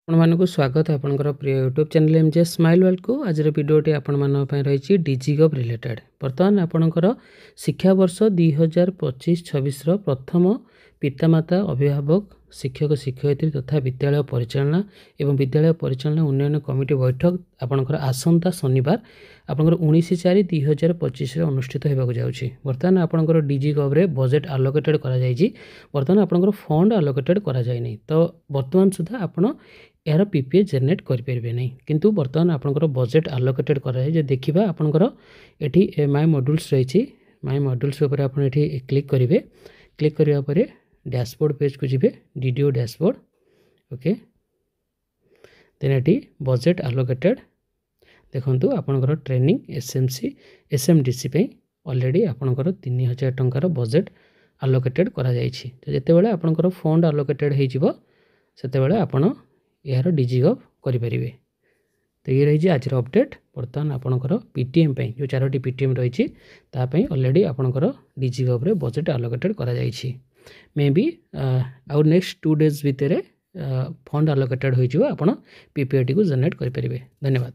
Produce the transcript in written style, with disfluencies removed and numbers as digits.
ଆପଣମାନଙ୍କୁ ସ୍ୱାଗତ ଆପଣଙ୍କର ପ୍ରିୟ ୟୁଟ୍ୟୁବ୍ ଚ୍ୟାନେଲ୍ ଏମ୍ଜେଏସ୍ ସ୍ମାଇଲ୍ ୱାର୍ଲ୍ଡକୁ। ଆଜିର ଭିଡ଼ିଓଟି ଆପଣମାନଙ୍କ ପାଇଁ ରହିଛି ଡିଜିଗଭ୍ ରିଲେଟେଡ୍। ବର୍ତ୍ତମାନ ଆପଣଙ୍କର ଶିକ୍ଷାବର୍ଷ 2025-26ର ପ୍ରଥମ ପିତାମାତା, ଅଭିଭାବକ, ଶିକ୍ଷକ ଶିକ୍ଷୟିତ୍ରୀ ତଥା ବିଦ୍ୟାଳୟ ପରିଚାଳନା ଏବଂ ବିଦ୍ୟାଳୟ ପରିଚାଳନା ଉନ୍ନୟନ କମିଟି ବୈଠକ ଆପଣଙ୍କର ଆସନ୍ତା ଶନିବାର ଆପଣଙ୍କର 19/4/2025ରେ ଅନୁଷ୍ଠିତ ହେବାକୁ ଯାଉଛି। ବର୍ତ୍ତମାନ ଆପଣଙ୍କର ଡିଜିଗଭ୍ରେ ବଜେଟ୍ ଆଲୋକେଟେଡ୍ କରାଯାଇଛି। ବର୍ତ୍ତମାନ ଆପଣଙ୍କର ଫଣ୍ଡ ଆଲୋକେଟେଡ୍ କରାଯାଇନି, ତ ବର୍ତ୍ତମାନ ସୁଦ୍ଧା ଆପଣ यार पीपीए जेनेरेट करें नहीं, किंतु बर्तमान आपंकर बजेट आलोकेटेड कराए जे देखा आपंकर एटी माय मॉड्यूल्स रही माय मॉड्यूल्स उपर आप क्लिक करेंगे। क्लिक करने डैशबोर्ड पेज को जी DDO dashboard. Okay, then at budget allocated देखु आपंकर ट्रेनिंग एसएमसी एसएमडीसी पे ऑलरेडी आपंकर 3000 टंकार बजेट आलोकेटेड करा जायछि। तो जेते बेले आपंकर फंड आलोकेटेड हो सेते बेले आपण यार डिजिगभ करें। तो ये रही आज अपडेट। बर्तमान आपंकर पीटीएम जो 4टी पीटीएम रही ऑलरेडी आपंकर डिजिगभ बजेट आलोकेटेड करा जायछि। मे बी आउ नेक्स्ट 2 days भितर फंड आलोकेटेड हो पीपीआईटी को जेनेरेट करें। धन्यवाद।